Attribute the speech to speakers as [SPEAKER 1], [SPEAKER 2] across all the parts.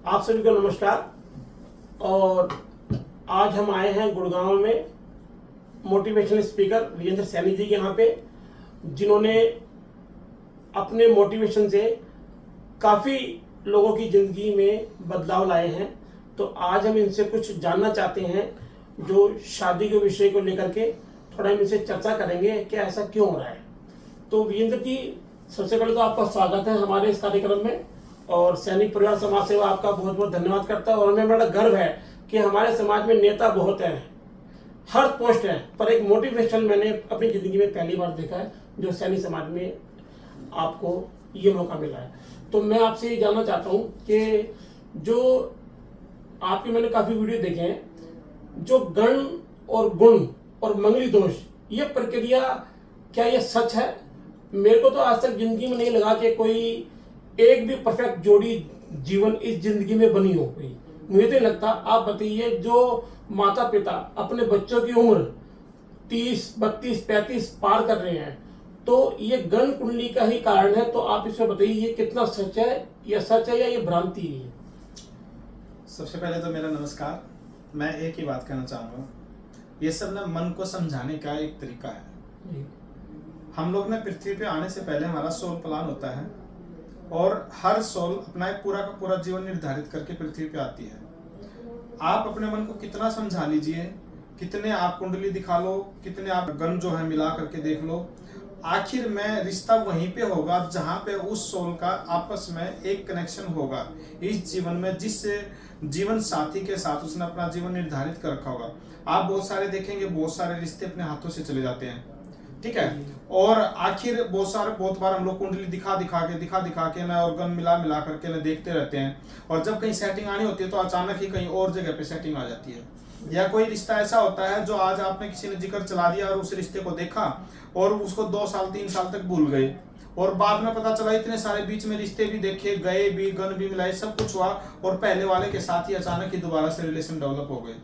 [SPEAKER 1] आप सभी को नमस्कार। और आज हम आए हैं गुड़गांव में मोटिवेशनल स्पीकर वीरेंद्र सैनी जी के यहाँ पे, जिन्होंने अपने मोटिवेशन से काफ़ी लोगों की ज़िंदगी में बदलाव लाए हैं। तो आज हम इनसे कुछ जानना चाहते हैं, जो शादी के विषय को लेकर के थोड़ा हम इनसे चर्चा करेंगे कि ऐसा क्यों हो रहा है। तो वीरेंद्र जी, सबसे पहले तो आपका स्वागत है हमारे इस कार्यक्रम में, और सैनिक परिवार समाज सेवा आपका बहुत बहुत धन्यवाद करता है। और हमें बड़ा गर्व है कि हमारे समाज में नेता बहुत हैं, हर पोस्ट है, पर एक मोटिवेशन मैंने अपनी ज़िंदगी में पहली बार देखा है जो सैनिक समाज में आपको ये मौका मिला है। तो मैं आपसे ये जानना चाहता हूँ कि जो आपके मैंने काफ़ी वीडियो देखे हैं, जो गण और गुण और मंगली दोष, ये प्रक्रिया क्या ये सच है? मेरे को तो आज तक जिंदगी में नहीं लगा कि कोई एक भी परफेक्ट जोड़ी जीवन इस जिंदगी में बनी हो कोई, मुझे तो लगता। आप बताइए, जो माता पिता अपने बच्चों की उम्र 30, 32, 35 पार कर रहे हैं, तो ये गण कुंडली का ही कारण है। तो आप इसमें बताइए, ये कितना सच है, या सच है या ये भ्रांति है?
[SPEAKER 2] सबसे पहले तो मेरा नमस्कार। मैं एक ही बात कहना चाहूँगा, ये सब ना मन को समझाने का एक तरीका है। हम लोग ने पृथ्वी पे आने से पहले हमारा सोल प्लान होता है, और हर सोल अपना एक पूरा का पूरा जीवन निर्धारित करके पृथ्वी पे आती है। आप अपने मन को कितना समझा लीजिए, कितने आप कुंडली दिखा लो, कितने आप गण जो है मिला करके देख लो, आखिर में रिश्ता वहीं पे होगा जहां पे उस सोल का आपस में एक कनेक्शन होगा इस जीवन में, जिस जीवन साथी के साथ उसने अपना जीवन निर्धारित कर रखा होगा। आप बहुत सारे देखेंगे, बहुत सारे रिश्ते अपने हाथों से चले जाते हैं, ठीक है। और आखिर बहुत बार हम लोग कुंडली दिखा दिखा के ना और गन मिला करके ना देखते रहते हैं, और जब कहीं सेटिंग आनी होती है तो अचानक ही कहीं और जगह पे सेटिंग आ जाती है। या कोई रिश्ता ऐसा होता है जो आज आपने किसी ने जिक्र चला दिया और उस रिश्ते को देखा और उसको 2 साल 3 साल तक भूल गए, और बाद में पता चला इतने सारे बीच में रिश्ते भी देखे गए, भी गन भी मिलाए, सब कुछ हुआ, और पहले वाले के साथ ही अचानक ही दोबारा से रिलेशन डेवलप हो गए,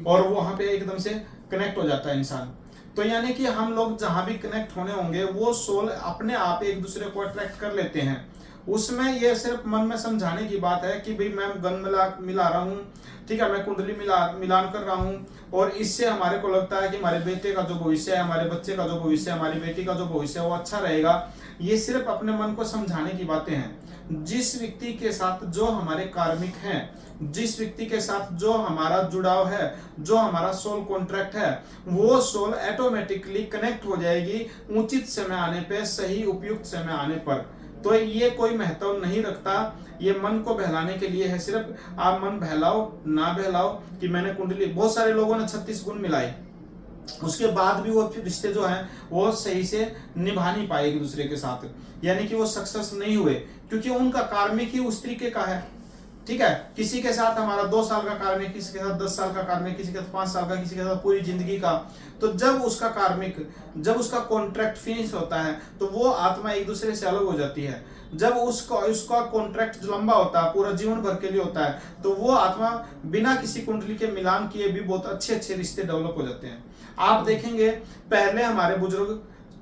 [SPEAKER 2] और वहां पे एकदम से कनेक्ट हो जाता है इंसान। तो यानी कि हम लोग जहां भी कनेक्ट होने होंगे, वो सोल अपने आप एक दूसरे को अट्रैक्ट कर लेते हैं। उसमें ये सिर्फ मन में समझाने की बात है कि भाई मैं गन मिला रहा हूँ, ठीक है, मैं कुंडली मिलान कर रहा हूँ, और इससे हमारे को लगता है कि हमारे बेटे का जो भविष्य है, हमारे बच्चे का जो भविष्य है, हमारी बेटी का जो भविष्य है वो अच्छा रहेगा। ये सिर्फ अपने मन को समझाने की बातें हैं। जिस व्यक्ति के साथ जो हमारे कार्मिक हैं, जिस व्यक्ति के साथ जो हमारा जुड़ाव है, जो हमारा सोल कॉन्ट्रैक्ट है, वो सोल ऑटोमेटिकली कनेक्ट हो जाएगी उचित समय आने पे, सही उपयुक्त समय आने पर। तो ये कोई महत्व नहीं रखता, ये मन को बहलाने के लिए है। सिर्फ आप मन बहलाओ ना बहलाओ कि मैंने कुंडली, बहुत सारे लोगों ने 36 गुण मिलाए, उसके बाद भी वो रिश्ते जो हैं वो सही से निभा नहीं पाए एक दूसरे के साथ, यानी कि वो सक्सेस नहीं हुए, क्योंकि उनका कार्मिक ही उस तरीके का है, ठीक है। किसी के साथ हमारा 2 साल का कार्मिक, किसी के साथ 10 साल का कार्मिक, किसी के साथ 5 साल का, किसी के साथ पूरी जिंदगी का। तो जब उसका कार्मिक, जब उसका कॉन्ट्रैक्ट फिनिश होता है, तो वो आत्मा एक दूसरे से अलग हो जाती है। जब उसका कॉन्ट्रैक्ट जो लंबा होता है, पूरा जीवन भर के लिए होता है, तो वो आत्मा बिना किसी कुंडली के मिलान किए भी बहुत अच्छे रिश्ते डेवलप हो जाते हैं। आप देखेंगे पहले हमारे बुजुर्ग,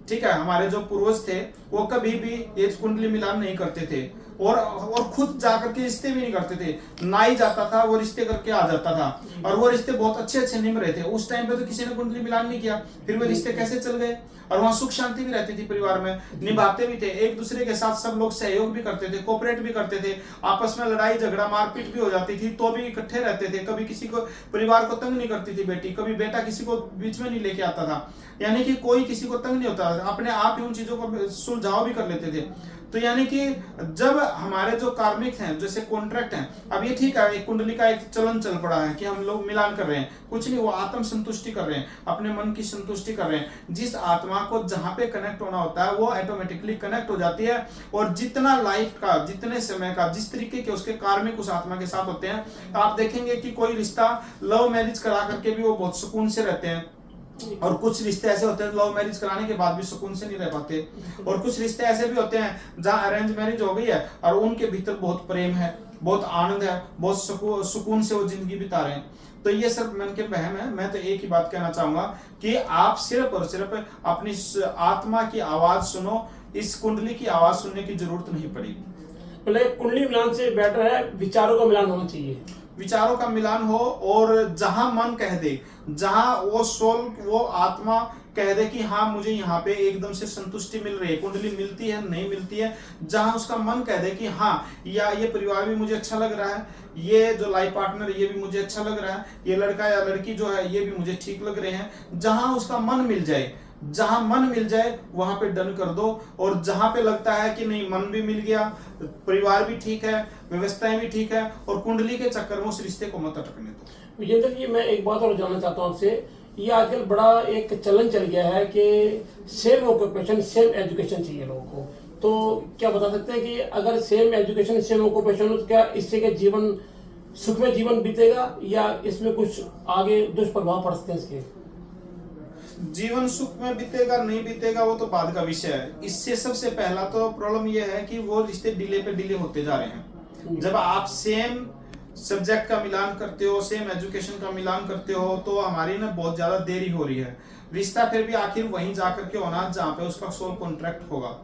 [SPEAKER 2] ठीक है, हमारे जो पूर्वज थे, वो कभी भी ये कुंडली मिलान नहीं करते थे, और खुद जाकर के रिश्ते भी नहीं करते थे। नाई जाता था, वो रिश्ते करके आ जाता था, और वो रिश्ते बहुत अच्छे निभ रहे थे। उस टाइम पे तो किसी ने कुंडली मिलान नहीं किया, फिर वो रिश्ते कैसे चल गए? और वहां सुख शांति भी रहती थी, परिवार में निभाते भी थे, एक दूसरे के साथ सब लोग सहयोग भी करते थे, कोऑपरेट भी करते थे। आपस में लड़ाई झगड़ा मारपीट भी हो जाती थी तो भी इकट्ठे रहते थे। कभी किसी को, परिवार को तंग नहीं करती थी बेटी, कभी बेटा किसी को बीच में नहीं लेके आता था, यानी कि कोई किसी को तंग नहीं होता, अपने आप ही उन चीजों को सुलझाव भी कर लेते थे। तो यानी कि जब हमारे जो कार्मिक हैं, जैसे कॉन्ट्रैक्ट हैं, अब ये ठीक है, एक कुंडली का एक चलन चल पड़ा है कि हम लोग मिलान कर रहे हैं, कुछ नहीं, वो आत्म संतुष्टि कर रहे हैं, अपने मन की संतुष्टि कर रहे हैं। जिस आत्मा को जहां पे कनेक्ट होना होता है वो ऑटोमेटिकली कनेक्ट हो जाती है, और जितना लाइफ का, जितने समय का, जिस तरीके के उसके कार्मिक उस आत्मा के साथ होते हैं, तो आप देखेंगे कि कोई रिश्ता लव मैरिज करा करके भी वो बहुत सुकून से रहते हैं, और कुछ रिश्ते ऐसे होते हैं लव मैरिज कराने के बाद भी सुकून से नहीं रह पाते, और कुछ रिश्ते ऐसे भी होते हैं जहां अरेंज मैरिज हो गई है और उनके भीतर बहुत प्रेम है, बहुत आनंद है, बहुत सुकून से वो जिंदगी बिता रहे हैं। तो ये सब मन के वहम है। मैं तो एक ही बात कहना चाहूंगा कि आप सिर्फ और सिर्फ अपनी आत्मा की आवाज सुनो, इस कुंडली की आवाज सुनने की जरूरत नहीं पड़ेगी।
[SPEAKER 1] मतलब कुंडली मिलान से बेटर है विचारों का मिलान होना चाहिए।
[SPEAKER 2] विचारों का मिलान हो, और जहां मन कह दे, जहां वो सोल, वो आत्मा कह दे कि हाँ मुझे यहाँ पे एकदम से संतुष्टि मिल रही है, कुंडली मिलती है नहीं मिलती है, जहां उसका मन कह दे कि हाँ या ये परिवार भी मुझे अच्छा लग रहा है, ये जो लाइफ पार्टनर ये भी मुझे अच्छा लग रहा है, ये लड़का या लड़की जो है ये भी मुझे ठीक लग रहे हैं, जहां उसका मन मिल जाए, जहां मन मिल जाए वहां पे डन कर दो। और जहां पे लगता है कि नहीं मन भी मिल गया, परिवार भी ठीक है, व्यवस्थाएं भी ठीक है, और कुंडली के चक्कर में उस रिश्ते को मत अटकने दो।
[SPEAKER 1] विजेंद्र जी, मैं एक बात और जानना चाहता हूँ आपसे, ये आजकल बड़ा एक चलन चल गया है कि सेम ऑक्यूपेशन सेम एजुकेशन चाहिए लोगों को, तो क्या बता सकते हैं कि अगर सेम एजुकेशन सेम ऑक्यूपेशन हो तो क्या इससे क्या जीवन सुखमय जीवन बीतेगा या इसमें कुछ आगे दुष्प्रभाव पड़ सकते हैं इसके?
[SPEAKER 2] जीवन सुख में बीतेगा नहीं बीतेगा वो तो बाद का विषय है। इससे सबसे पहला तो प्रॉब्लम ये है कि वो रिश्ते डिले पे डिले होते जा रहे हैं। जब आप सेम सब्जेक्ट का मिलान करते हो, सेम एजुकेशन का मिलान करते हो, तो हमारी ना बहुत ज्यादा देरी हो रही है। रिश्ता फिर भी आखिर वहीं जाकर के होना जहाँ पे उसका सोल कॉन्ट्रैक्ट होगा।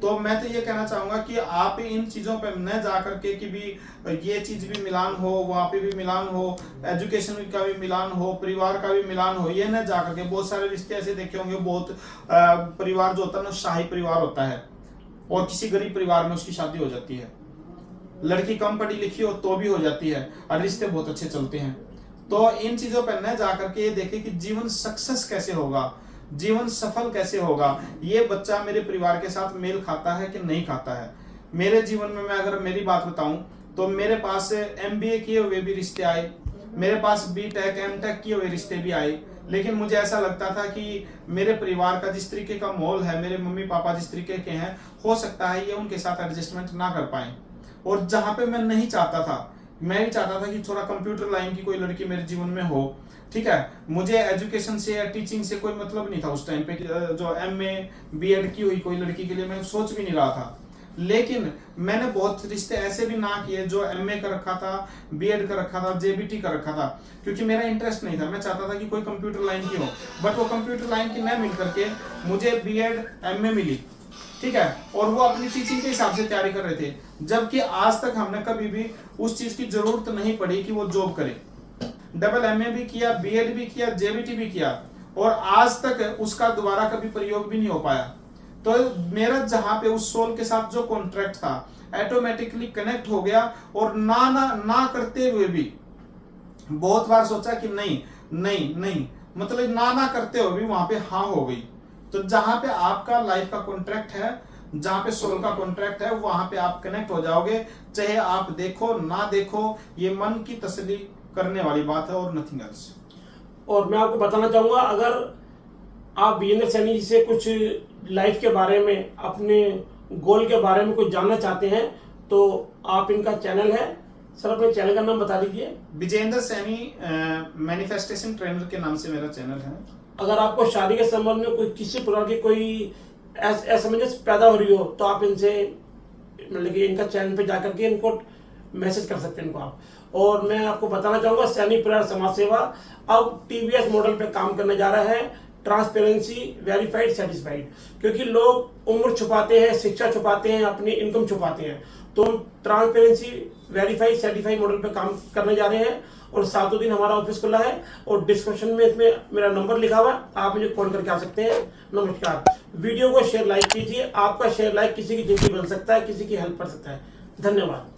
[SPEAKER 2] तो मैं तो ये कहना चाहूंगा कि आप इन चीजों पे न जाकर के कि भी ये चीज भी मिलान हो, वहां पे भी मिलान हो, एजुकेशन का भी मिलान हो, परिवार का भी मिलान हो, ये न जाकर के। बहुत सारे रिश्ते ऐसे देखे होंगे, बहुत परिवार जो होता है ना शाही परिवार होता है, और किसी गरीब परिवार में उसकी शादी हो जाती है, लड़की कम पढ़ी लिखी हो तो भी हो जाती है, और रिश्ते बहुत अच्छे चलते हैं। तो इन चीजों पर न जाकर के ये देखे कि जीवन सक्सेस कैसे होगा, जीवन सफल कैसे होगा, ये बच्चा मेरे परिवार के साथ मेल खाता है कि नहीं खाता है। मेरे जीवन में मैं अगर मेरी बात बताऊं तो मेरे पास MBA किए हुए भी रिश्ते आए, मेरे पास BTech MTech किए हुए रिश्ते भी आए, लेकिन मुझे ऐसा लगता था कि मेरे परिवार का जिस तरीके का माहौल है, मेरे मम्मी पापा जिस तरीके के हैं, हो सकता है ये उनके साथ एडजस्टमेंट ना कर पाए। और जहां पे मैं नहीं चाहता था, मैं भी चाहता था कि थोड़ा कंप्यूटर लाइन की कोई लड़की मेरे जीवन में हो, ठीक है। मुझे एजुकेशन से या टीचिंग से कोई मतलब नहीं था उस टाइम पे, जो MA B.Ed की हुई कोई लड़की के लिए मैं सोच भी नहीं रहा था। लेकिन मैंने बहुत रिश्ते ऐसे भी ना किए जो MA का रखा था, B.Ed का रखा था, JBT का रखा था, क्योंकि मेरा इंटरेस्ट नहीं था। मैं चाहता था कि कोई कंप्यूटर लाइन की हो, बट वो कंप्यूटर लाइन की न मिल करके मुझे B.Ed MA मिली, ठीक है, और वो अपनी टीचिंग के हिसाब से तैयारी कर रहे थे, जबकि आज तक हमने कभी भी उस चीज की जरूरत नहीं पड़ी कि वो जॉब करे। डबल MA भी किया, B.Ed भी किया, JBT भी किया, और आज तक उसका दोबारा कभी प्रयोग भी नहीं हो पाया। तो मेरा जहां पे उस सोल के साथ जो कॉन्ट्रैक्ट था ऑटोमेटिकली कनेक्ट हो गया, और ना करते हुए भी बहुत बार सोचा कि नहीं नहीं नहीं, मतलब ना करते हुए भी वहां पे हाँ हो गई। तो जहां पे आपका लाइफ का कॉन्ट्रैक्ट है, जहां पे सोल का कॉन्ट्रैक्ट है, वहां पे आप कनेक्ट हो जाओगे, चाहे आप देखो ना देखो। ये मन की तसल्ली करने वाली बात है और नथिंग एल्स।
[SPEAKER 1] और मैं आपको बताना चाहूंगा, अगर आप विजेंद्र सैनी जी से कुछ लाइफ के बारे में, अपने गोल के बारे में कुछ जानना चाहते हैं तो आप, इनका चैनल है सर, अपने चैनल का नाम बता दीजिए।
[SPEAKER 2] विजेंद्र सैनी मैनिफेस्टेशन ट्रेनर के नाम से मेरा चैनल है।
[SPEAKER 1] अगर आपको शादी के संबंध में कोई किसी प्रकार की कोई असमंजस पैदा हो रही हो तो आप इनसे, मतलब कि इनका चैनल पे जाकर के इनको मैसेज कर सकते हैं इनको आप। और मैं आपको बताना चाहूंगा, सैनी परिवार समाज सेवा अब TVS मॉडल पे काम करने जा रहा है, ट्रांसपेरेंसी, वेरीफाइड, सेटिस्फाइड। क्योंकि लोग उम्र छुपाते हैं, शिक्षा छुपाते हैं, अपनी इनकम छुपाते हैं, तो हम ट्रांसपेरेंसी, वेरीफाइड, सर्टिफाइड मॉडल पे काम करने जा रहे हैं। और 7 दिन हमारा ऑफिस खुला है, और डिस्क्रिप्शन में इसमें मेरा नंबर लिखा हुआ है, आप मुझे कॉल करके आ सकते हैं। नमस्कार। वीडियो को शेयर लाइक कीजिए, आपका शेयर लाइक किसी की जिंदगी बदल सकता है, किसी की हेल्प कर सकता है। धन्यवाद।